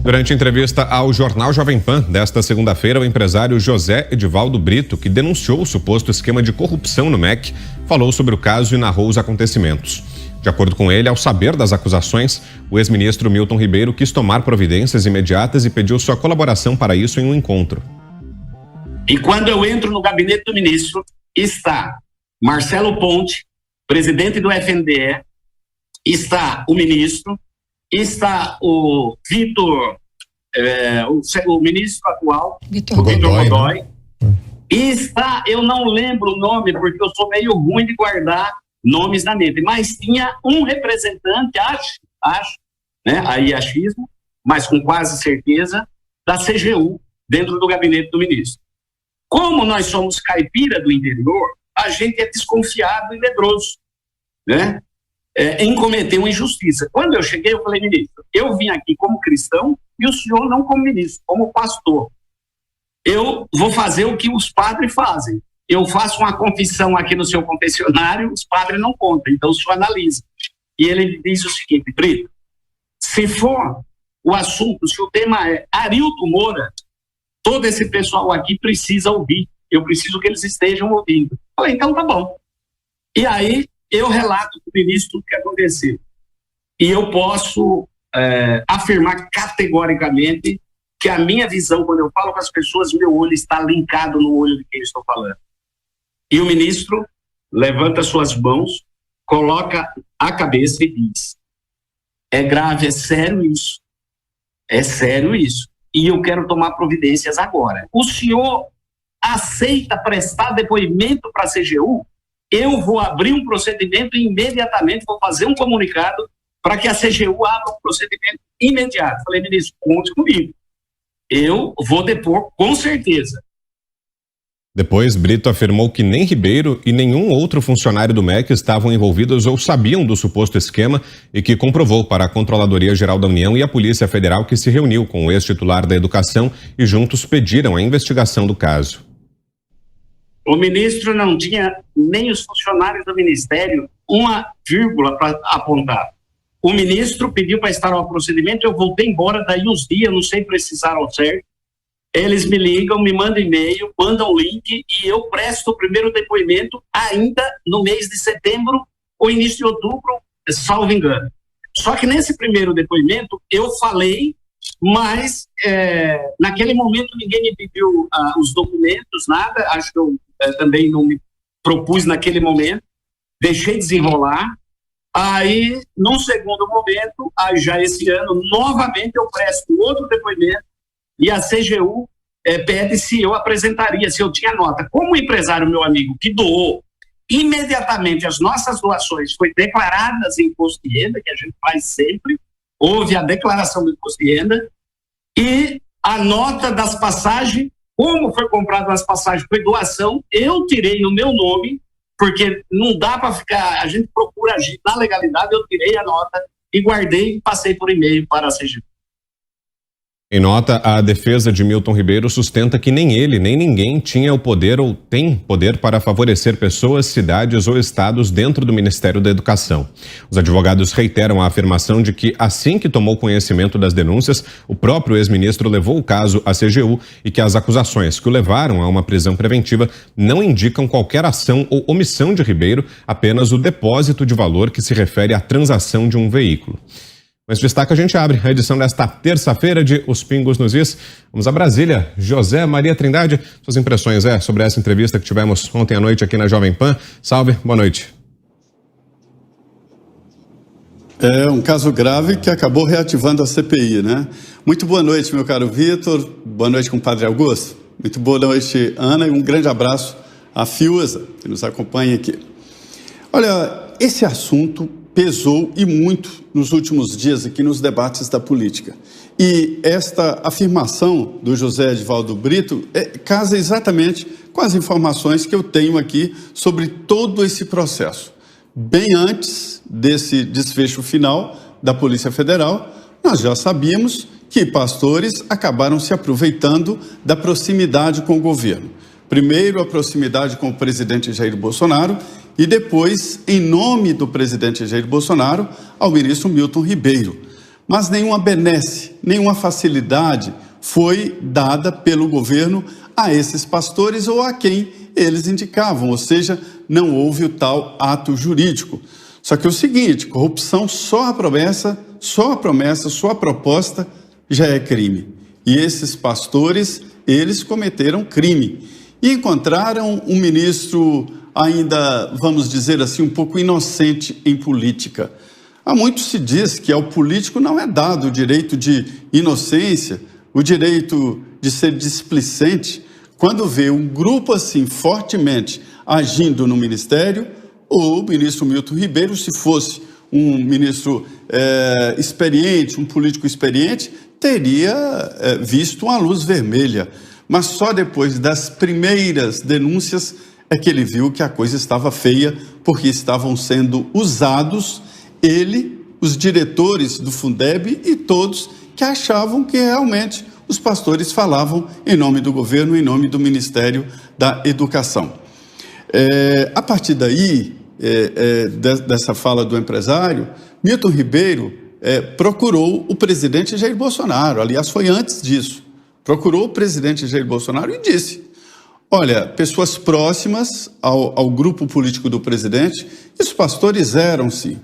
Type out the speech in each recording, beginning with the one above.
Durante entrevista ao jornal Jovem Pan desta segunda-feira, o empresário José Edivaldo Brito, que denunciou o suposto esquema de corrupção no MEC, falou sobre o caso e narrou os acontecimentos. De acordo com ele, ao saber das acusações, o ex-ministro Milton Ribeiro quis tomar providências imediatas e pediu sua colaboração para isso em um encontro. E quando eu entro no gabinete do ministro, está Marcelo Ponte, presidente do FNDE, está o ministro, está o Vitor, o ministro atual, Vitor Godoy, e está, eu não lembro o nome, porque eu sou meio ruim de guardar nomes na mente, mas tinha um representante, acho, né, aí achismo, mas com quase certeza, da CGU, dentro do gabinete do ministro. Como nós somos caipira do interior, a gente é desconfiado e medroso, né? Em cometer uma injustiça. Quando eu cheguei, eu falei, ministro, eu vim aqui como cristão e o senhor não como ministro, como pastor. Eu vou fazer o que os padres fazem. Eu faço uma confissão aqui no seu confessionário, os padres não contam, então o senhor analisa. E ele diz o seguinte, Brito, se for o assunto, se o tema é Arilton Moura, todo esse pessoal aqui precisa ouvir. Eu preciso que eles estejam ouvindo. Eu falei, então tá bom. E aí, eu relato para o ministro o que aconteceu. E eu posso afirmar categoricamente que a minha visão, quando eu falo com as pessoas, meu olho está linkado no olho de quem eu estou falando. E o ministro levanta suas mãos, coloca a cabeça e diz, é grave, é sério isso. É sério isso. E eu quero tomar providências agora. O senhor aceita prestar depoimento para a CGU? Eu vou abrir um procedimento e imediatamente vou fazer um comunicado para que a CGU abra um procedimento imediato. Falei, ministro, conte comigo. Eu vou depor com certeza. Depois, Brito afirmou que nem Ribeiro e nenhum outro funcionário do MEC estavam envolvidos ou sabiam do suposto esquema e que comprovou para a Controladoria Geral da União e a Polícia Federal que se reuniu com o ex-titular da Educação e juntos pediram a investigação do caso. O ministro não tinha nem os funcionários do ministério uma vírgula para apontar. O ministro pediu para estar ao procedimento, eu voltei embora, daí uns dias, não sei precisar ao certo. Eles me ligam, me mandam e-mail, mandam link e eu presto o primeiro depoimento ainda no mês de setembro ou início de outubro, salvo engano. Só que nesse primeiro depoimento eu falei, mas naquele momento ninguém me pediu os documentos, nada, acho que eu também não me propus naquele momento, deixei desenrolar. Aí, num segundo momento, já esse ano, novamente eu presto outro depoimento e a CGU pede se eu apresentaria, se eu tinha nota. Como o empresário, meu amigo, que doou imediatamente as nossas doações, foi declaradas em imposto de renda, que a gente faz sempre, houve a declaração do imposto de renda, e a nota das passagens, como foi comprado as passagens, foi doação, eu tirei no meu nome, porque não dá para ficar, a gente procura agir na legalidade, eu tirei a nota e guardei e passei por e-mail para a CGU. Em nota, a defesa de Milton Ribeiro sustenta que nem ele, nem ninguém tinha o poder ou tem poder para favorecer pessoas, cidades ou estados dentro do Ministério da Educação. Os advogados reiteram a afirmação de que, assim que tomou conhecimento das denúncias, o próprio ex-ministro levou o caso à CGU e que as acusações que o levaram a uma prisão preventiva não indicam qualquer ação ou omissão de Ribeiro, apenas o depósito de valor que se refere à transação de um veículo. Com esse destaque, a gente abre a edição desta terça-feira de Os Pingos nos Is. Vamos a Brasília. José Maria Trindade, suas impressões sobre essa entrevista que tivemos ontem à noite aqui na Jovem Pan. Salve, boa noite. É um caso grave que acabou reativando a CPI, né? Muito boa noite, meu caro Vitor. Boa noite, compadre Augusto. Muito boa noite, Ana. E um grande abraço à Fiuza, que nos acompanha aqui. Olha, esse assunto pesou e muito nos últimos dias aqui nos debates da política. E esta afirmação do José Edivaldo Brito casa exatamente com as informações que eu tenho aqui sobre todo esse processo. Bem antes desse desfecho final da Polícia Federal, nós já sabíamos que pastores acabaram se aproveitando da proximidade com o governo. Primeiro, a proximidade com o presidente Jair Bolsonaro e depois, em nome do presidente Jair Bolsonaro, ao ministro Milton Ribeiro, mas nenhuma benesse, nenhuma facilidade foi dada pelo governo a esses pastores ou a quem eles indicavam, ou seja, não houve o tal ato jurídico. Só que é o seguinte, corrupção só a promessa, só a proposta já é crime. E esses pastores, eles cometeram crime. E encontraram um ministro ainda, vamos dizer assim, um pouco inocente em política. Há muito se diz que ao político não é dado o direito de inocência, o direito de ser displicente, quando vê um grupo assim fortemente agindo no ministério. O ministro Milton Ribeiro, se fosse um ministro experiente, um político experiente, teria visto uma luz vermelha. Mas só depois das primeiras denúncias é que ele viu que a coisa estava feia, porque estavam sendo usados ele, os diretores do Fundeb e todos que achavam que realmente os pastores falavam em nome do governo, em nome do Ministério da Educação. A partir daí, dessa fala do empresário, Milton Ribeiro procurou o presidente Jair Bolsonaro, aliás, foi antes disso, procurou o presidente Jair Bolsonaro e disse: olha, pessoas próximas ao grupo político do presidente, os pastores eram-se,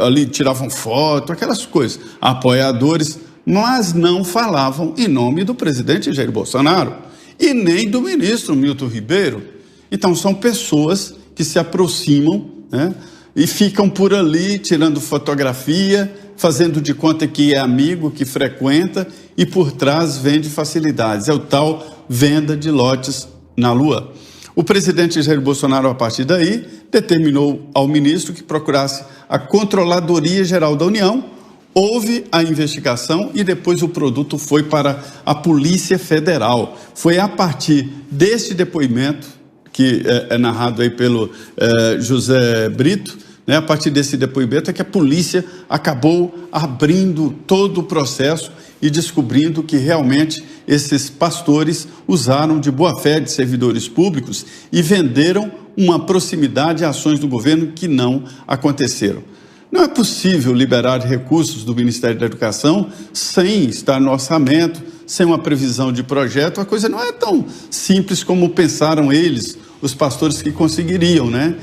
ali tiravam foto, aquelas coisas, apoiadores, mas não falavam em nome do presidente Jair Bolsonaro e nem do ministro Milton Ribeiro. Então, são pessoas que se aproximam, né, e ficam por ali tirando fotografia, fazendo de conta que é amigo, que frequenta, e por trás vende facilidades. É o tal venda de lotes na lua. O presidente Jair Bolsonaro, a partir daí, determinou ao ministro que procurasse a Controladoria Geral da União. Houve a investigação e depois o produto foi para a Polícia Federal. Foi a partir deste depoimento, que é narrado aí pelo José Brito, né, a partir desse depoimento é que a polícia acabou abrindo todo o processo e descobrindo que realmente esses pastores usaram de boa-fé de servidores públicos e venderam uma proximidade a ações do governo que não aconteceram. Não é possível liberar recursos do Ministério da Educação sem estar no orçamento, sem uma previsão de projeto. A coisa não é tão simples como pensaram eles, os pastores que conseguiriam, né?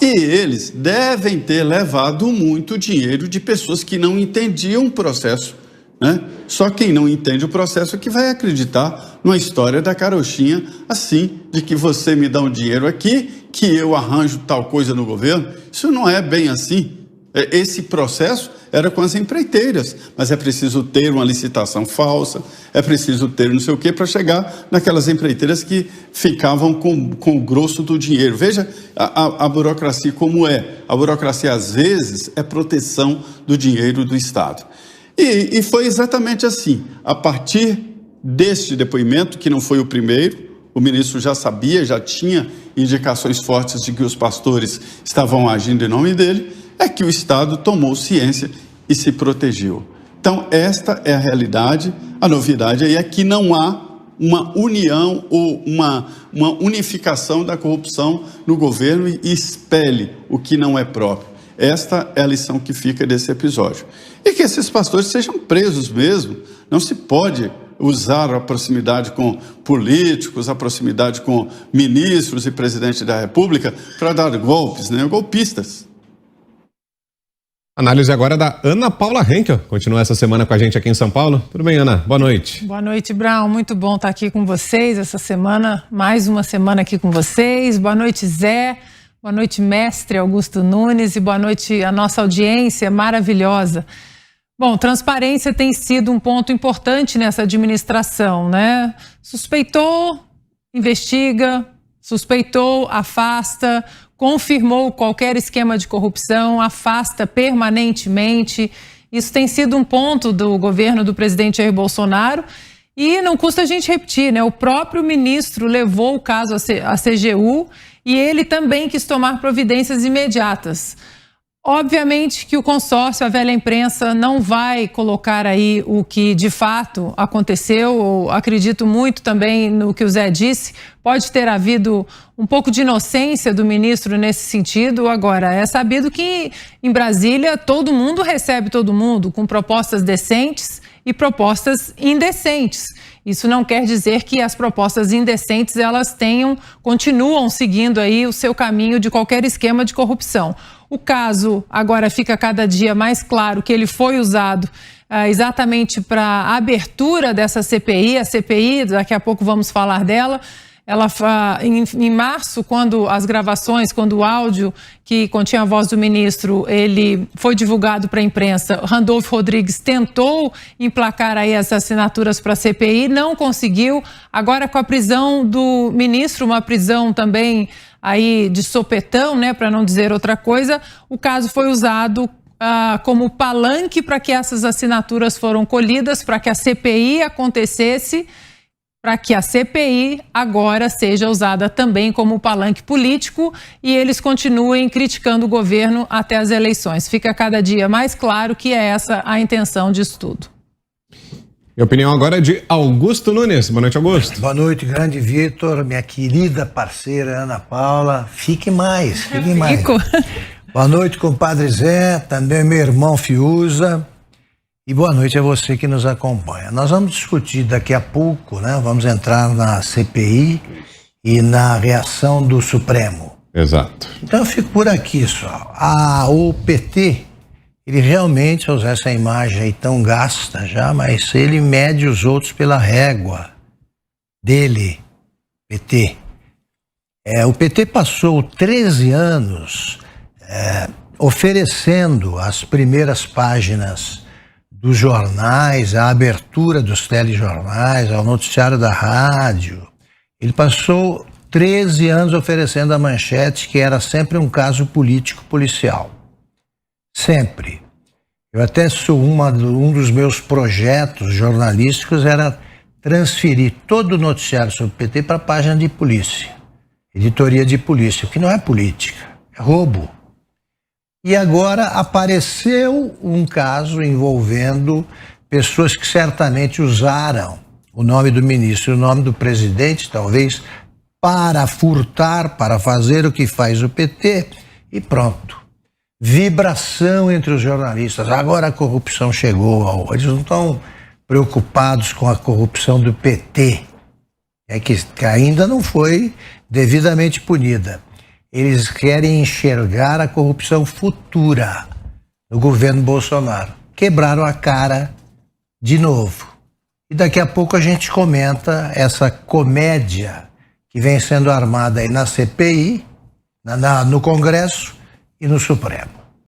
E eles devem ter levado muito dinheiro de pessoas que não entendiam o processo, né? Só quem não entende o processo é que vai acreditar numa história da carochinha, assim, de que você me dá um dinheiro aqui, que eu arranjo tal coisa no governo. Isso não é bem assim. Esse processo era com as empreiteiras, mas é preciso ter uma licitação falsa, é preciso ter não sei o quê para chegar naquelas empreiteiras que ficavam com o grosso do dinheiro. Veja a burocracia como é. A burocracia, às vezes, é proteção do dinheiro do Estado. E foi exatamente assim. A partir deste depoimento, que não foi o primeiro, o ministro já sabia, já tinha indicações fortes de que os pastores estavam agindo em nome dele, é que o Estado tomou ciência e se protegeu. Então, esta é a realidade. A novidade aí é que não há uma união ou uma unificação da corrupção no governo e espelhe o que não é próprio. Esta é a lição que fica desse episódio. E que esses pastores sejam presos mesmo. Não se pode usar a proximidade com políticos, a proximidade com ministros e presidente da República para dar golpes, né? Golpistas. Análise agora da Ana Paula Henkel. Continua essa semana com a gente aqui em São Paulo. Tudo bem, Ana? Boa noite. Boa noite, Brown. Muito bom estar aqui com vocês essa semana. Mais uma semana aqui com vocês. Boa noite, Zé. Boa noite, mestre Augusto Nunes. E boa noite à nossa audiência maravilhosa. Bom, transparência tem sido um ponto importante nessa administração, né? Suspeitou, investiga, suspeitou, afasta, confirmou qualquer esquema de corrupção, afasta permanentemente. Isso tem sido um ponto do governo do presidente Jair Bolsonaro e não custa a gente repetir, né? O próprio ministro levou o caso à CGU e ele também quis tomar providências imediatas. Obviamente que o consórcio, a velha imprensa, não vai colocar aí o que de fato aconteceu. Eu acredito muito também no que o Zé disse. Pode ter havido um pouco de inocência do ministro nesse sentido. Agora, é sabido que em Brasília todo mundo recebe todo mundo, com propostas decentes e propostas indecentes. Isso não quer dizer que as propostas indecentes elas continuam seguindo aí o seu caminho de qualquer esquema de corrupção. O caso agora fica cada dia mais claro que ele foi usado exatamente para a abertura dessa CPI. A CPI, daqui a pouco vamos falar dela. Ela, em março, quando as gravações, quando o áudio que continha a voz do ministro, ele foi divulgado para a imprensa, Randolfo Rodrigues tentou emplacar aí as assinaturas para a CPI, não conseguiu. Agora, com a prisão do ministro, uma prisão também aí de sopetão, né, para não dizer outra coisa, o caso foi usado como palanque para que essas assinaturas foram colhidas, para que a CPI acontecesse, para que a CPI agora seja usada também como palanque político e eles continuem criticando o governo até as eleições. Fica cada dia mais claro que é essa a intenção disso tudo. E a opinião agora é de Augusto Nunes. Boa noite, Augusto. Boa noite, grande Vitor, minha querida parceira Ana Paula. Fique mais. Boa noite, compadre Zé, também meu irmão Fiuza. E boa noite a você que nos acompanha. Nós vamos discutir daqui a pouco, né? Vamos entrar na CPI e na reação do Supremo. Exato. Então eu fico por aqui só. O PT, ele realmente, eu usar essa imagem aí tão gasta já, mas ele mede os outros pela régua dele, PT. O PT passou 13 anos oferecendo as primeiras páginas dos jornais, a abertura dos telejornais, ao noticiário da rádio. Ele passou 13 anos oferecendo a manchete que era sempre um caso político-policial. Sempre. Eu até sou um dos meus projetos jornalísticos era transferir todo o noticiário sobre o PT para a página de polícia. Editoria de polícia, que não é política, é roubo. E agora apareceu um caso envolvendo pessoas que certamente usaram o nome do ministro e o nome do presidente, talvez, para furtar, para fazer o que faz o PT, e pronto. Vibração entre os jornalistas. Agora a corrupção chegou. Eles não estão preocupados com a corrupção do PT, que ainda não foi devidamente punida. Eles querem enxergar a corrupção futura do governo Bolsonaro. Quebraram a cara de novo. E daqui a pouco a gente comenta essa comédia que vem sendo armada aí na CPI, no Congresso e no Supremo.